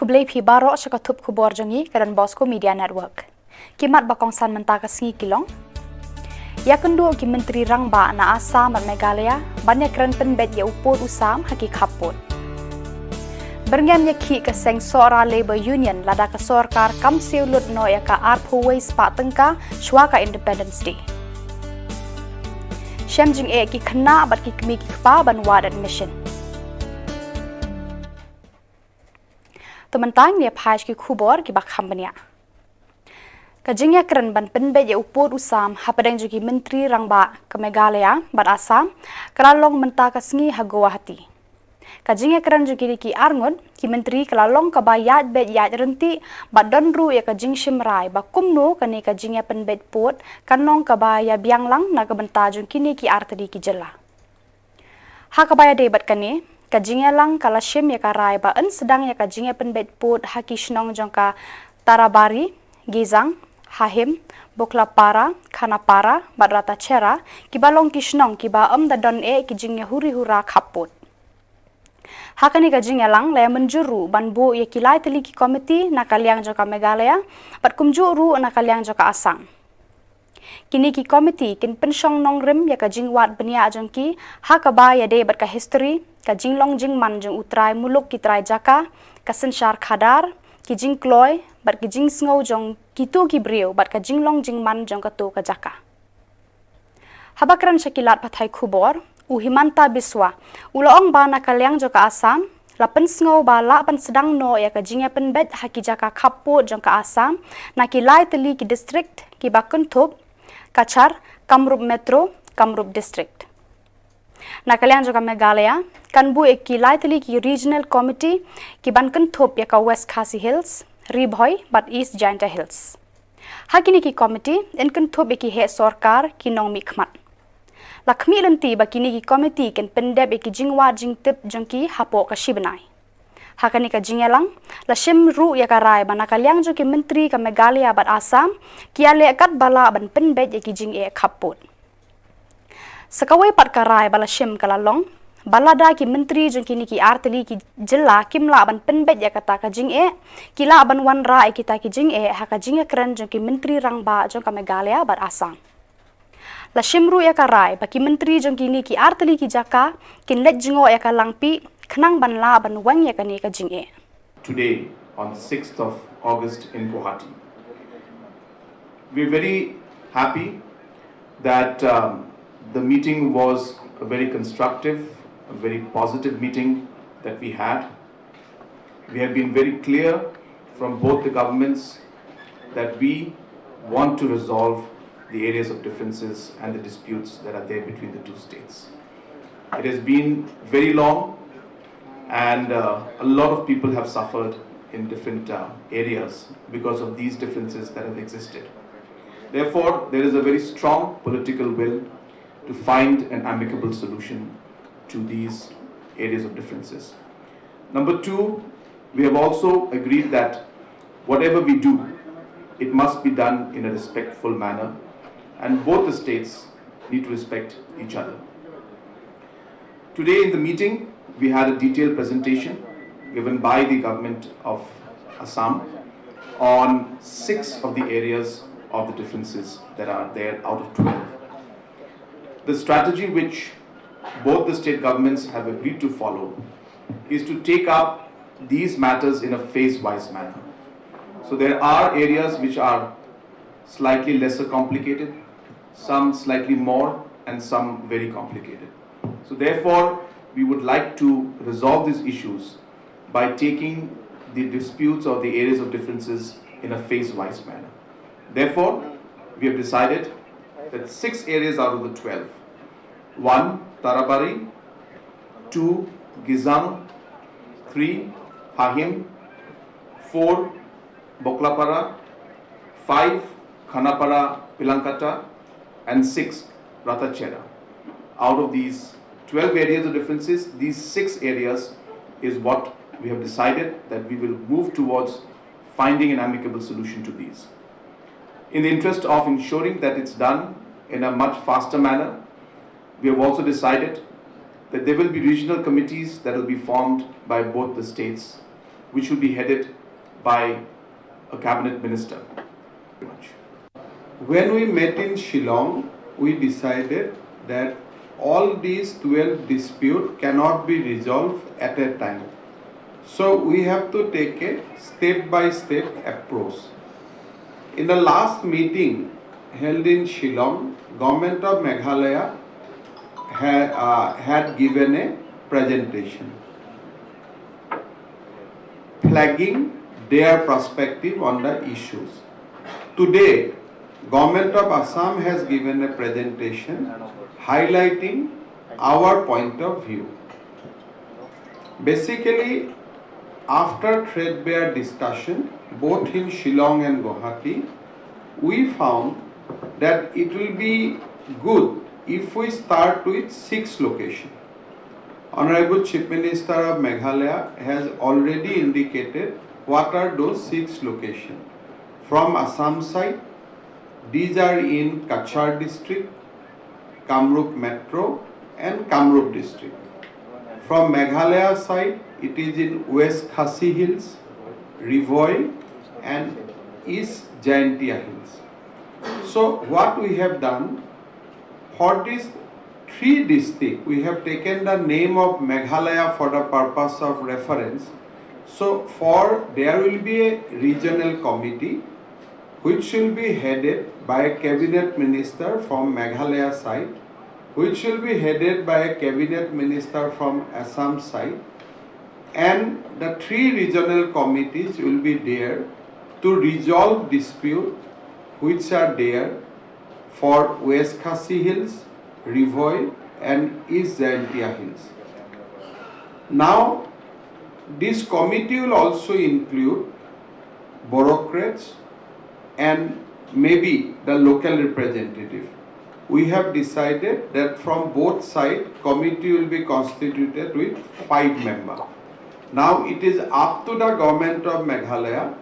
Kublai pi barok syakatup Khubor jongi karan Bosco Media Network. Kimat bakong san mentaka sengi kilong. Ya kendu ki Menteri Rangba na ASHA mat Meghalaya banyak keren penbet ya upod usam haki kaput. Berngam ya ki ke seng sora Labour Union lada ke sorkar kam seulut no ya ka arpuway spa tengka shwaka Independence Day. Syam jing ki kena bat ki kemi ki kpa ban ward admission. Tementang dia page ki Khubor ki bakham bania. Kajingya keren ban penbet ya upod usam hapadang jugi Menteri Rangba ke Meghalaya bat ASHA kelalong mentaka sengi hagowa hati. Kajingya keren jugi ki arngun ki Menteri kelalong ka bayat bet yat renti bat donru ya kajing shimrai ba kumno kani kajingya penbet pot kanong ka baya biang lang na kabenta jung kini ki artadi ki jela. Ha ka baya de bat kani kajingya lang kala shim ya karai ba en sedang ya kajingya penbet pot haki Shillong jongka Tarabari, Gizang, Hahim, Boklapara, Khanapara, Badrata Chera, kibalong ki Shillong kiba da don ki jingya huri hura kaput. Hakani kajingya lang laya menjuru banbu ya kilai teli ki komiti nakaliang jongka Meghalaya bat kumjuru nakaliang jongka Asang. Kini ki komiti kin pensyong nong rim ya kajing wat benia jongki hakaba ya de bat ka history kajing long jing man jong utrai muluk ki trai jaka kasen syar khadar ki jing kloy bat ki jing sngo jong kitu ki brio bat ka jing long jing man jong ka to ka jaka. Habakran syakilat pathai Khubor uhimanta biswa uloong ba nakaliang jong ka Asam lapen sngo ba la pan sedang no ya kajingya penbet haki jaka kaput jong ka Asam nakilai teli ki district ki bakun thup Kachar, Kamrup Metro, Kamrup District. Nakalian juga Meghalaya, kan bu ek kilai teli ki Regional Committee ki bankan thop ya ka West Khasi Hills, Ribhoy, but East Jainta Hills. Hakini ki committee en kan thop ki he sorkar ki nong mikmat. Lakmi lenti ba kini ki committee ken pendep ki jingwa jingtip jongki hapo ka shibnai. Hakani ka jingelang la shim ru ya karai ba nakaliang jo ki Menteri ka Meghalaya bat Asam ki ale kat bala ban penbet ya ki jing kaput. Sakawai pat karai bala shim kalalong balada ki Menteri jo kini ki arteli ki jilla kimla ban penbet ya kata ka jing kila ban wan ra kita ki jing haka jing keren jo ki Menteri Rangba jo ka Meghalaya bat Asam. La shim ru ya karai ba ki Menteri jo kini ki arteli ki jaka kin let jingo ya ka langpi Kenang ban la ban wang ya kani ka jing Today on 6th of August in Guwahati. We're very happy that the meeting was a very constructive, a very positive meeting that we had. We have been very clear from both the governments that we want to resolve the areas of differences and the disputes that are there between the two states. It has been very long, and a lot of people have suffered in different areas because of these differences that have existed. Therefore, there is a very strong political will to find an amicable solution to these areas of differences. Number two, we have also agreed that whatever we do, it must be done in a respectful manner, and both the states need to respect each other. Today in the meeting, we had a detailed presentation given by the government of Assam on 6 of the areas of the differences that are there out of 12. The strategy which both the state governments have agreed to follow is to take up these matters in a phase-wise manner. So there are areas which are slightly lesser complicated, some slightly more, and some very complicated. So therefore, we would like to resolve these issues by taking the disputes or the areas of differences in a phase-wise manner. Therefore, we have decided that 6 areas out of the 12. 1. Tarabari, 2. Gizang, 3. Hahim, 4. Boklapara, 5. Khanapara, Pilankata, and 6. Ratachera. Out of these 12 areas of differences, these 6 areas is what we have decided that we will move towards finding an amicable solution to these. In the interest of ensuring that it's done in a much faster manner, we have also decided that there will be regional committees that will be formed by both the states, which will be headed by a cabinet minister. When we met in Shillong, we decided that all these 12 disputes cannot be resolved at a time. So we have to take a step-by-step approach. In the last meeting held in Shillong, Government of Meghalaya had given a presentation flagging their perspective on the issues. Today, Government of Assam has given a presentation highlighting our point of view. Basically, after threadbare discussion, both in Shillong and Guwahati, we found that it will be good if we start with 6 locations. Honorable Chief Minister of Meghalaya has already indicated what are those 6 locations. From Assam side, these are in Kachar district, Kamrup Metro and Kamrup district. From Meghalaya side, it is in West Khasi Hills, Rivoi and East Jaintia Hills. So what we have done, for these 3 districts, we have taken the name of Meghalaya for the purpose of reference. So there will be a regional committee which will be headed by a cabinet minister from Meghalaya side, which will be headed by a cabinet minister from Assam side, and the 3 regional committees will be there to resolve disputes which are there for West Khasi Hills, Rivoi and East Jaintia Hills. Now, this committee will also include bureaucrats and maybe the local representative. We have decided that from both sides, committee will be constituted with 5 members. Now it is up to the government of Meghalaya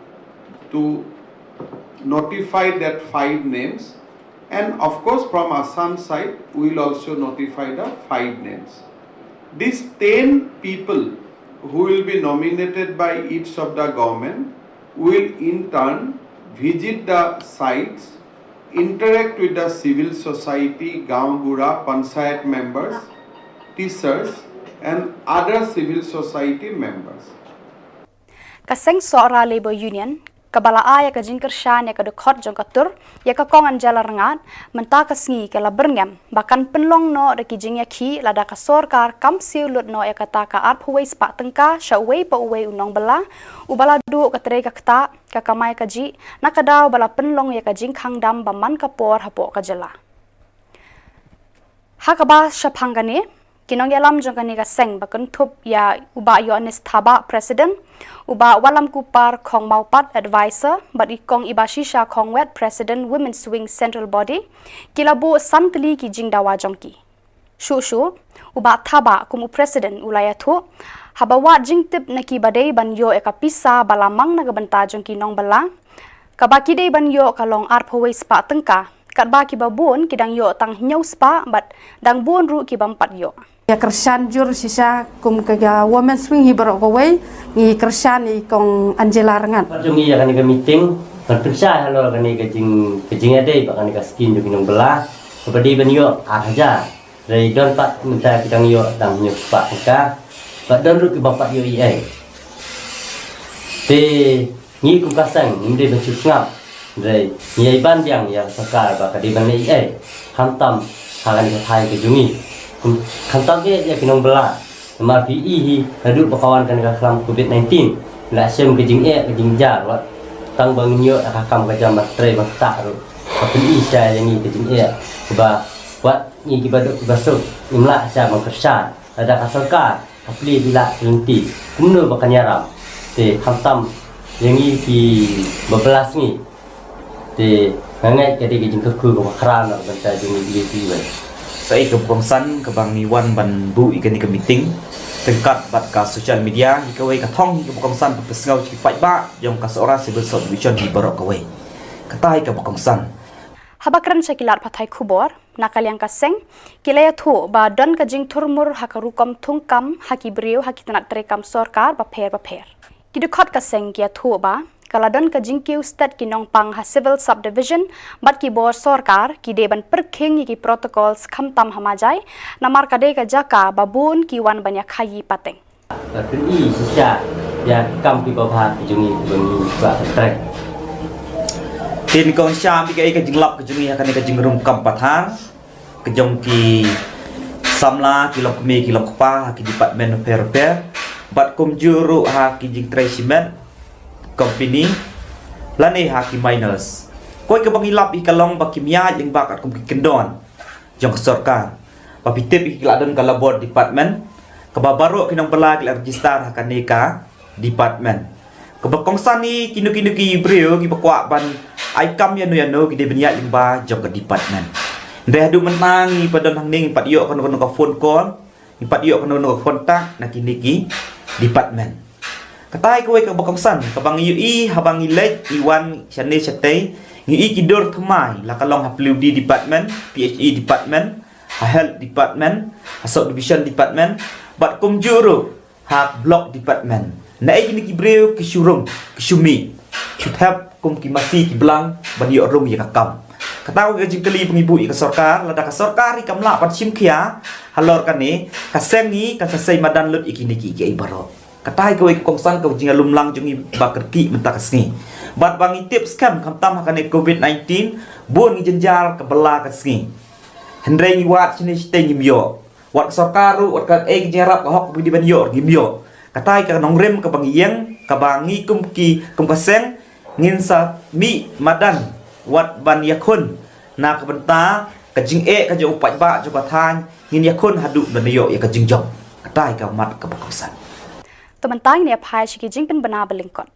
to notify that 5 names, and of course from Assam side we will also notify the 5 names. These 10 people who will be nominated by each of the government will in turn visit the sites, interact with the civil society, Gaon Bura, Panchayat members, teachers and other civil society members. Kaseng Sora Labor Union, Kabala ya ka jingkar shan ya ka dekot jong katur, ya ka kong anjala rengat, menta kasngi ka laberngam, bahkan penlong no reki jing ya ki lada ka sorkar kam siu lut no ya ka ta ka art huwei spak tengka, sya uwei pa uwei unong bela, ubala du ka tere ka kta, ka kamay ka ji, nakadaw bala penlong ya ka jing kang dam baman ka por hapo ka jela. Hakaba sya panggane, kinong yalam jong kani ka seng bakan tup ya uba yo anis thaba president, uba walam kupar kong maupat advisor, bat ikong iba shisha kong wet president women's wing central body, kilabu santli ki jing dawa jongki. Shu uba thaba kumu president ulaya thu, habawa jing tip naki badai ban yo eka pisa balamang nagabanta jongki nong bala, kabaki day ban yo kalong arpaway spa tengka, katba ki babun kidang yo tang nyaw spa, bat dang buon ru ki bampat yo. Ya kersan jur sisa kum kaga women's wing hibarok away ni kersan ni kong Angela rengat. Jungi ya kan ke meeting periksa halo kan ke jing ade kan ke skin jung nong belah kepada benyo aja dari don pak minta kita yo dang nyo pak ka pak don ru ke bapak yo ai te ni ku kasang ni ben ngap dari ni ban yang ya sakar ba ka di ban ai hantam hagan ke thai ke jungi kantam ya kinong bela mar PE hadu pakawan kan ka kelam COVID-19 la sem ke jing jar wat tang bang nyo akam ka jam tre mak ta ru PE sa yang ni ke jing ba wat ni ki baduk basuk imla sa mang kersan ada kasalka apli bila lenti kumno bakanyaram te kantam yang ni ki bebelas ni te ngai ke jing ke ku ko kran nak banta jing ni di Saya kebangsaan kebang niwan ban bu ikan ni ke meeting tingkat bat ka social media ikawai ka thong kebangsaan pesngau ci pai ba yang ka seorang civil division di barok kawai katai kebangsaan Habakran sekilat patai Khubor Na Ka Jylla kaseng kilaya thu ba don ka jing thurmur hakarukom thungkam haki brio haki tanat terekam sorkar ba pher kidukot kaseng kia thu ba kaladon ka jingkiu stat kinong pang ha civil subdivision bat ki bor sarkar ki deban perkhing ki protocols khamtam hamajai namar kade ka jaka babun ki wan banyak khayi pateng Kini sisa ya kam pi bawah jungi bungi ba trek. Tin kong syam pi ka jinglap ke jungi akan ka jingrum kam pathang ke jong ki samla ki lok me ki lok pa ki department of repair bat kum juru ha ki jing treatment company lani ha ki miners koi ke bangi lap i kalong ba kimia jing ba kat kum ki kendon jong sarkar ba pitip ki ladon ka labor department kebabaru kinong bela ki register ha kaneka department kebakongsan ni kinu-kinu ki brio ki bakwa ban ai kam ya no ki de benya jing ba jong ka department ndeh du menang ni padon hang ning pat yo kono ka phone call ni pat yo kono ka kontak na kini ki department katai kowe ka bakongsan ka bang ui habang ilek iwan chane chate ngi ki dor thmai la kalong ha pludi department PHE department health department subdivision department bat kum juru ha block department na ai ni ki breu ki shurung ki shumi should have kum ki masi ki blang ban yo rum ya kam katau ke jingkeli pengibu ka sarkar lada ka sarkar ikam la pat sim khia halor kan ni ka seng ni ka sasai madan lut ikini ki ai baro katai ko kongsan ko jinga lumlang jungi bakerki mentakasni bat bangi tips kam kamtam hakane covid-19 bun jenjal ke bela kasni hendrai ni wat sini stay ngimyo wat sarkaru wat ka ek jarap ka hok di ban yo ngimyo katai ka nong rem ka bangieng ka bangi kum kaseng ngin sa mi madan wat ban yakun na ka benta ka jing ka jo upat ba jo ka than ngin yakun hadu ban yo ya ka jing jong katai ka mat ka bakosan teman-teman ni apa yang kita jingpen benar belingkot.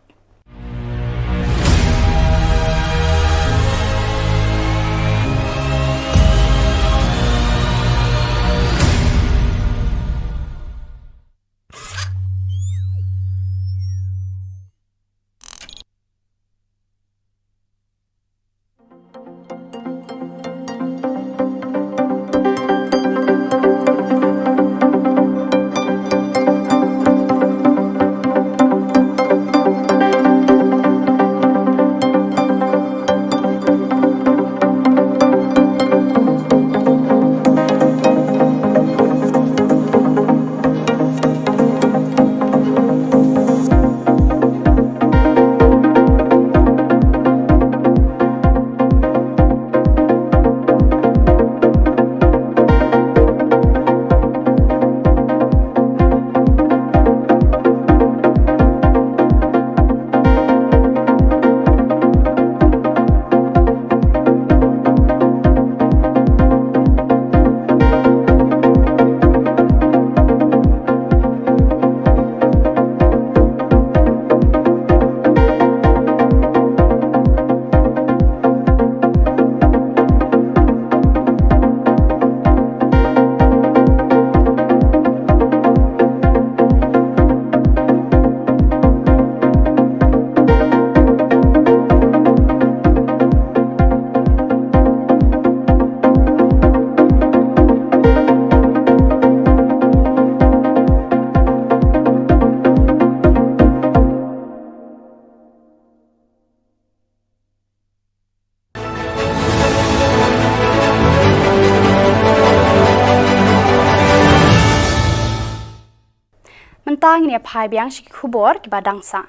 Mentang ni apa yang si khubor ki badangsa.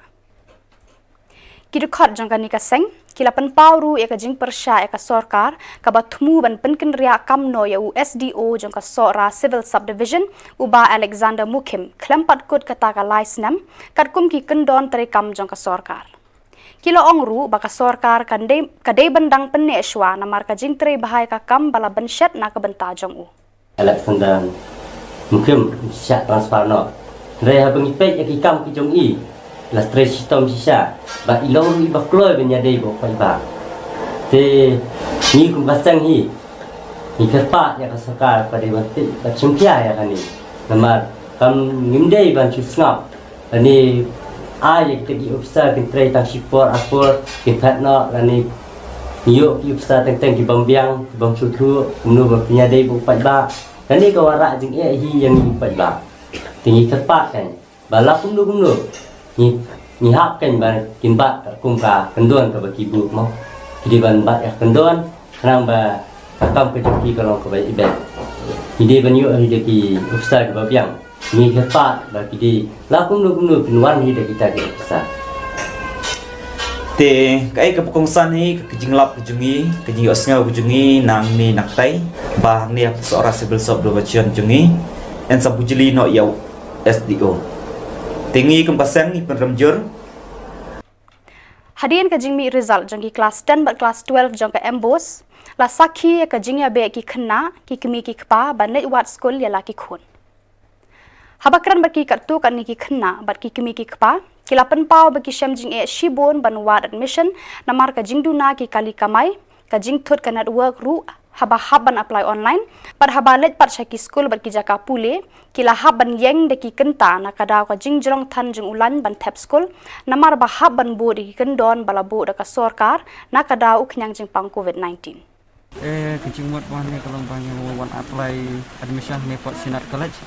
Kidukhat jangka ni kaseng kila penpauru ya kajing persya ya ka sarkar ka bathmu ban penken ria kamno ya USDO jangka sora civil subdivision uba Alexander Mukim klempat kut kata ka laisnam katkum ki kendon terekam jangka sarkar. Kilo ongru baka sarkar kade bandang peneshwa namar kajing tere bahai ka kam bala benshet na ka benta jong u. Alexander Mukim syak transfer no Reha pengipet yang kikam kijong i la stress sistem sisa ba ilong i ba kloy benya dei bo pai ba te ni kum kasang hi ni kerpa ya kasakar pada waktu ba chungkia ya kani namar kam ngimdei ban chusngap ani ai ke di officer ke trai tang sipor apor ke patna ani yo ki officer teng ki bambiang bang chutu nu ba penya dei bo pai ba kani ka warak jing hi yang ni pai ba tinggi tepat kan balap kumdu ni ngihap kan ban kimbat kumka kendon ke bagi bu mau jadi ban bat kendon nang ba katam ke joki kalau ke bai ibe ide ban yo ide ki ustaz ke babiang ni kepat bagi di lakum nu pinwan ide kita ke ustaz te kai ka pukongsan hi ka jinglap jungi ka jingi osngau jungi nang ni naktai ba ni seorang civil sob do bacian jungi en sabujili no yau SDO tinggi kempasang ni penremjur hadian ka jingmi result jangki kelas 10 bat kelas 12 jangka embos la sakhi ka jingya be ki khna ki kemi ki khpa ban nei wat school ya la ki khun habakran baki kartu kan ni ki khna bat ki kemi ki khpa kilapan pau baki shamjing e shibon ban wat admission namar ka jingduna ki kali kamai ka jing thot ka network ru haba haban apply online par haba let par shaki school bar ki jaka pule kila haban yeng de ki kenta na kada ka jingjrong than jing ulan ban thep school namar ba haban bodi kendon bala bo da ka sorkar na kada u khnyang jing pang covid 19 kecing muat wan ni kalau banyak wan apply admission ni pot sinat college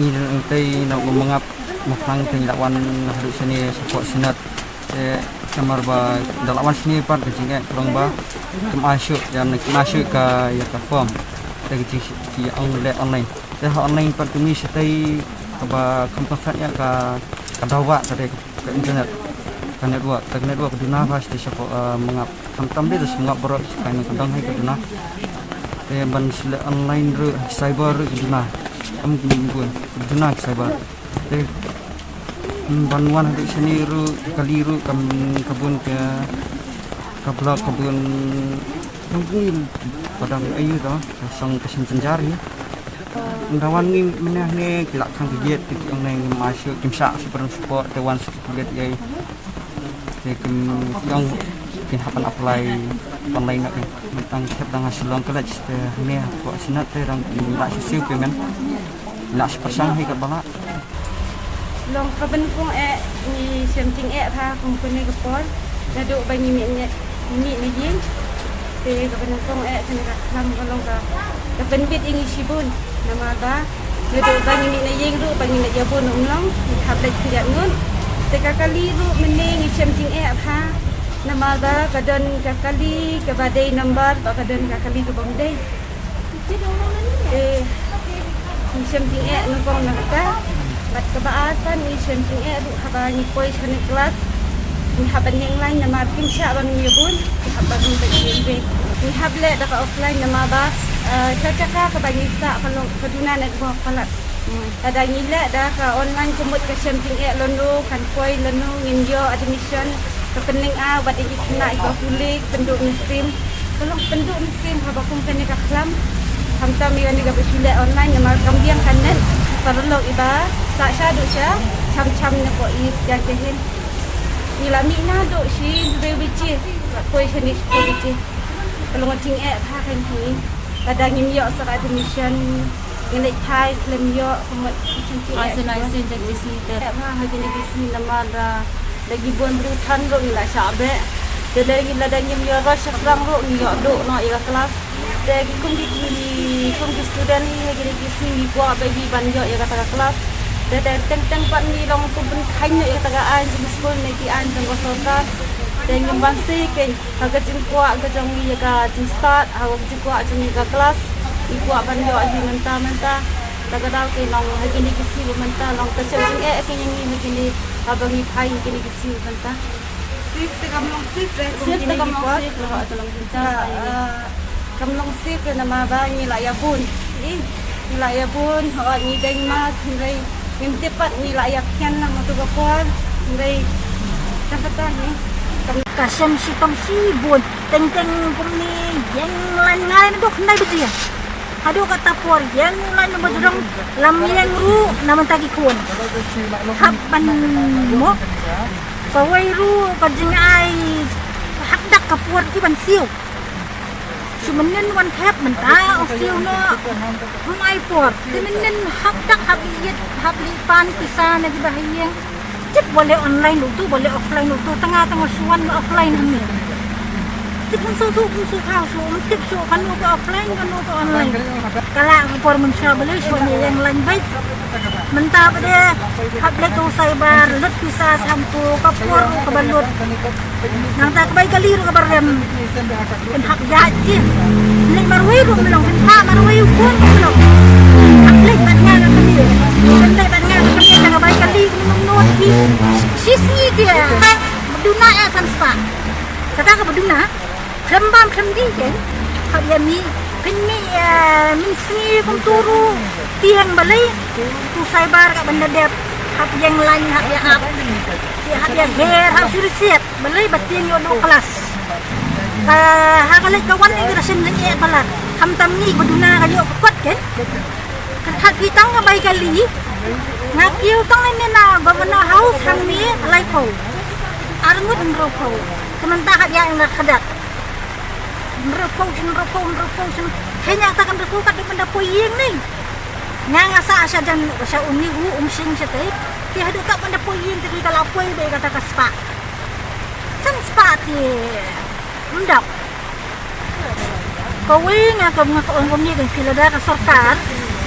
ni tei nak mengap mafang tei lawan hadut sini support sinat kamar ba dalawan sini part kecing kalau ba masuk dan masuk ke ya ke form kecing ki online online part kami setai ba kompasatnya ke dawa ke internet ke network duna pasti siapa mengap tam dia semua berot kain kendang hai ke duna ban sila online ru cyber duna am duna cyber bantuan di sini ru kali ru kebun ke blok kebun mungkin pada ayu tu sang kesin penjari ndawan ni menah ni kelak kang kegiat yang nang masuk kimsa super support dewan sekalian yai yang hapan apply online nak tentang tentang Shillong college ni buat sinat terang nak siu pengen nak pasang hai kat bala long kaben pung ni semting pha company ke pon daduk bagi mi ni yin te kaben pung kena ka lam long ka kaben bit ingi sibun nama ba daduk bagi ni yin ru bagi nak jabun long hablet kriat ngun te kali ru mening semting pha nama ba kadon kali ke badai number ba kadon kali ke bangdai semting nungkong nakata bat kebaatan ni semting du habani koi sana kelas ni haban yang lain nama kim sya ban yubun haban bagi ni hable da offline nama ba cacaka ke bagi sa kalau keduna nak buat palat ada ngila da ka online kumut ke semting londo kan koi londo nginjo admission kepening bat iki kena iba kulik penduk mesin kalau penduk mesin haba kumpeni ka klam hamtam yang diga bersulat online nama kambiang kanan perlu iba tak syadu sya cam-cam na ko is jajahin nila mina do si bebici koi sini ko bici kalau ngacing ha kan ni kadang ngim yo sa admission ngelek thai klem yo kumut cinci isolation jadi si ha ha jadi si nama da lagi bon berutan ro nila syabe de lagi ladang ngim yo ro syakrang ro ni yo do no ila kelas de kumbi student ni lagi si ni gua bagi banjo ya kata kelas de teng pat ni long tu ben khain ya kata an di school ni ti an jang gosoka de ngim bansi ke haga jing kwa ga jang ni ga jing start haga jing kwa jing ga kelas i kwa banjo di menta daga daw ke long hagi ni kisi menta long ta jing ke yang ni ni abang ni phai ke ni kisi menta sip te kam long sip lo atolong cinta kamlong sip na nama ni layabun ni layabun ho ni deng mas ni mintepat ni layak kian lang tu kapuan ni kata ni kasem si tong sibun teng kumni yang lain lain dok nai betia aduh kata por yang lain bajrong lam yang ru naman tagi kun hapan mo kawai ru kajingai hakdak kapur ki ban siu Sumenen wan tap mentah osil no mai por sumenen hakdak habli pan pisan lagi bahayang cip boleh online itu boleh offline itu tengah-tengah suan offline ini cip pun kau cip kan offline kan online kalau por mensya boleh suan yang lain baik mentah pada hak lek tu cyber lut bisa sampu kapur kebalut nang tak baik kali ru kabar dem kan hak jaji lek marwai ru melong kan marwai pun melong hak lek batnya kami kan lek batnya kami tak baik kali menut di sisi dia beduna ya sanspa kata ke beduna lembam kendi kan hak dia mi Pini minsi kunturu tiang balai tu cyber kat benda dia hak yang lain hak yang up hak yang hair hak suruh siap balai batiang yo do kelas hak kalai kawan ni rasin ni balat ham tam ni beduna kayo kuat kan hak kita ka baik kali ngakiu tang ni na governor house ham ni alai ko armut ngroko sementara hak yang nak kedat merokok, hanya takkan merokok kat benda poyeng ni. Ngang asa asya dan asya uni sing setai. Dia ada tak benda poyeng tapi kalau poy be kata kaspa. Sang spa ti mendap. Kowe ngakam ngakam ni kan pilada ka sarkar.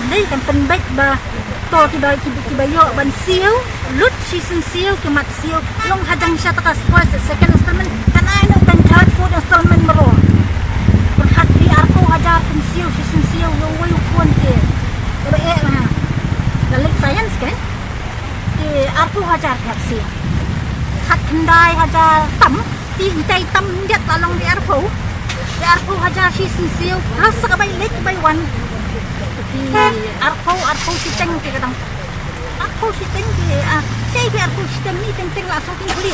Ni kan penbaik ba to tiba yo ban siu, lut season siu kemat siu long hadang sya takas first second installment kan ai no kan third fourth installment mero. Hati aku hajar pensiu, pensiu, lowai pun ke, terbaik lah. Dalam sains kan, aku hajar pensiu. Hat kendai hajar tam, tintai tam dia talong di aku hajar pensiu. Rasa kebaik lek kebaik wan. Aku siteng ke kadang. Aku siteng ke, saya aku siteng ni tentang langsung tinggi.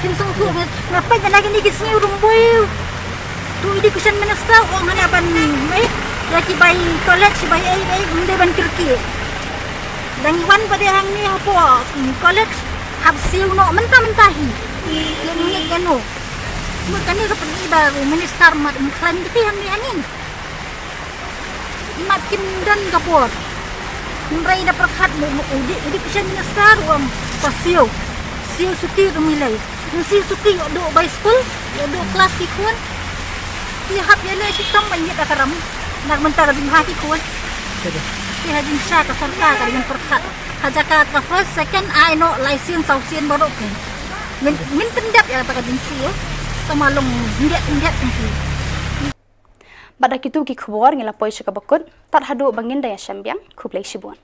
Kinsong tu, ngapain lagi ni kisah rumboy. Tu education minister orang mana ban lagi bayi college bayi munde ban kirki dan iwan pada hang ni apa college hab siu no mentah-mentahi yang ni kanu bukan ni kepergi baru minister mat klaim tapi hang ni angin mat kim dan kapur mrai da perkat education minister orang pasiu siu suti rumilai siu suti do by school do kelas ikun Pihak yang lain kita banyak akaram nak mentar dengan hati kuat. Pihak jinsya ke sarkar dengan perkat. Hajakat ke first, second, I know license sausian baru ke. Min pendap ya pada jinsi yo. Tamalong hendak nanti. Pada kitu ki khubor ngila poy shaka bakut tar hadu bangin daya syambiang khublai shibuan.